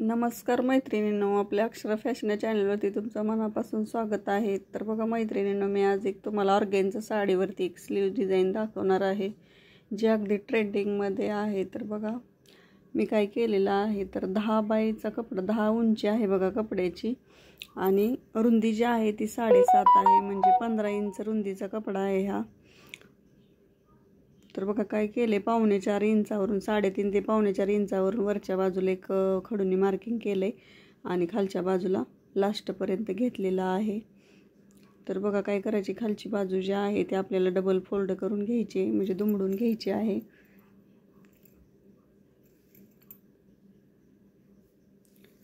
नमस्कार मैत्रिणींनो, आपल्या अक्षरा फॅशन या चॅनलवरती तुमचं मनापासून स्वागत आहे. तर बघा मैत्रिणींनो, मी आज एक तुम्हाला ऑर्गेन्झा साडीवरती एक स्लीव डिझाईन दाखवणार आहे, जी अगदी ट्रेंडिंगमध्ये आहे. तर बघा मी काय केलेलं आहे, तर 10 बायचा कपडा, 10 उंची आहे बघा कपड्याची, आणि रुंदी जी आहे ती 7.5 आहे, म्हणजे 15 इंच रुंदीचा कपडा आहे हा. तर बघा काय केले, 4.25 इंचावरून 3.5 ते 4.25 इंचावरून वरच्या बाजूला एक खडूनी मार्किंग केले आणि खालच्या बाजूला लास्टपर्यंत घेतलेला आहे. तर बघा काय करायची, खालची बाजू जी आहे ती आपल्याला डबल फोल्ड करून घ्यायची, म्हणजे दुमडून घ्यायची आहे.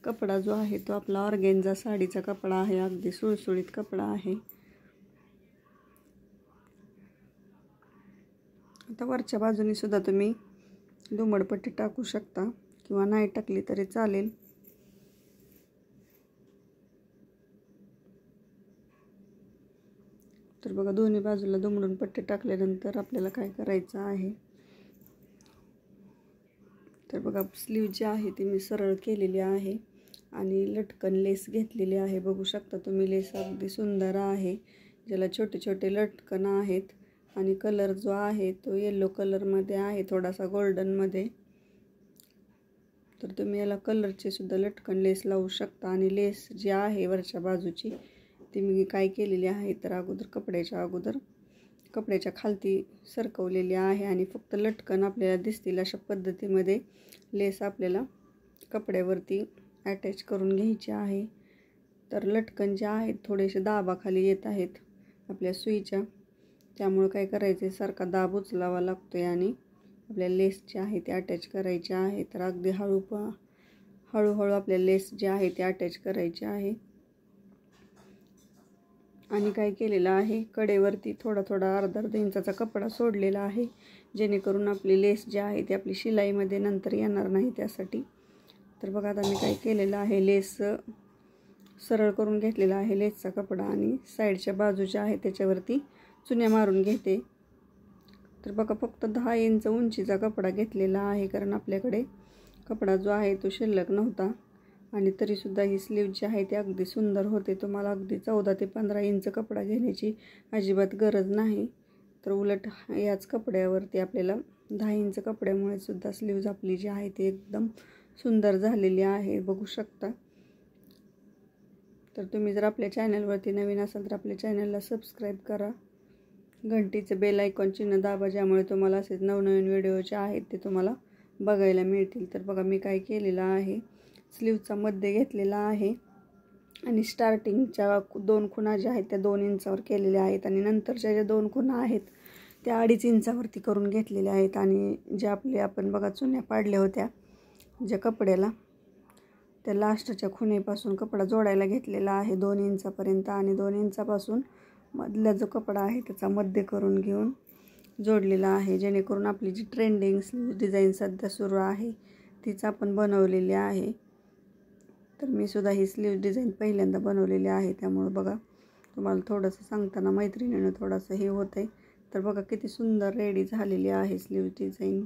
कपडा जो आहे तो आपला ऑर्गेन्झा साडीचा कपडा आहे, अगदी सुळसुळीत कपडा आहे. आता वरच्या बाजूने सुद्धा तुम्ही दुमडपट्टी टाकू शकता किंवा नाही टाकली तरी चालेल. तर बघा दोन्ही बाजूला दुमडून पट्टी टाकल्यानंतर आपल्याला काय करायचं आहे, तर बघा स्लीव जी आहे ती मी सरळ केलेली आहे आणि लटकन लेस घेतलेली आहे. बघू शकता तुम्ही, लेस अगदी सुंदर आहे, ज्याला छोटे छोटे लटकन आहेत आणि कलर जो आहे तो येलो कलरमध्ये आहे, थोडासा गोल्डनमध्ये. तर तुम्ही याला कलरचे सुद्धा लटकन लेस लावू शकता. आणि लेस जी आहे वरच्या बाजूची ती मी काय केलेली आहे, तर अगोदर कपड्याच्या खालती सरकवलेली आहे आणि फक्त लटकन आपल्याला दिसतील अशा पद्धतीमध्ये लेस आपल्याला कपड्यावरती अटॅच करून घ्यायची आहे. तर लटकन जे आहेत थोडेसे दाबाखाली येत आहेत आपल्या सुईच्या, त्यामुळे काय करायचे, सारखा दाब उचलावा लागतोय आणि आपल्या लेस जे आहे ते अटॅच करायचे आहे. तर अगदी हळूहळू आपल्या लेस जे आहे ते अटॅच करायचे आहे. आणि काय केलेलं आहे, कडेवरती थोडा अर्धा इंचाचा कपडा सोडलेला आहे, जेणेकरून आपली लेस जी आहे ती आपली शिलाईमध्ये नंतर येणार नाही त्यासाठी. तर बघा आता मी काय केलेलं आहे, लेस सरळ करून घेतलेला आहे लेसचा कपडा आणि साईडच्या बाजूच्या आहे त्याच्यावरती चुन्या मारून घेते. तर बघा फक्त 10 इंच उंचीचा कपडा घेतलेला आहे, कारण आपल्याकडे कपडा जो आहे तो शिल्लक नव्हता. आणि तरीसुद्धा ही स्लीव जी आहे ती अगदी सुंदर होते. तुम्हाला अगदी 14 ते 15 इंच कपडा घेण्याची अजिबात गरज नाही. तर उलट याच कपड्यावरती आपल्याला 10 इंच कपड्यामुळे सुद्धा स्लीव्ज आपली जी आहे ती एकदम सुंदर झालेली आहे, बघू शकता. तर तुम्ही जर आपल्या चॅनलवरती नवीन असाल तर आपल्या चॅनलला सबस्क्राईब करा, घंटीचं बेल आयकॉन चिन्ह दाबा, ज्यामुळे तुम्हाला असेच नवनवीन व्हिडिओ जे आहेत ते तुम्हाला बघायला मिळतील. तर बघा मी काय केलेलं आहे, स्लीवचा मध्ये घेतलेला आहे आणि स्टार्टिंगच्या 2 खुणा ज्या आहेत त्या 2 इंचावर केलेल्या आहेत आणि नंतरच्या ज्या 2 खुणा आहेत त्या 2.5 इंचावरती करून घेतलेल्या आहेत. आणि ज्या आपण बघा चुन्या पाडल्या होत्या ज्या कपड्याला, त्या लास्टच्या खुणेपासून कपडा जोडायला घेतलेला आहे 2 इंचापर्यंत, आणि 2 इंचापासून मधला जो कपडा आहे त्याचा मध्ये करून घेऊन जोडलेला आहे, जेणेकरून आपली जी ट्रेंडिंग स्लीव डिझाईन सध्या सुरू आहे तीच आपण बनवलेली आहे. तर मी सुद्धा ही स्लीव डिझाईन पहिल्यांदा बनवलेली आहे, त्यामुळे बघा तुम्हाला थोडंसं सांगताना मैत्रिणीनं थोडंसं हे होतं आहे. तर बघा किती सुंदर रेडी झालेली आहे स्लीव डिझाईन.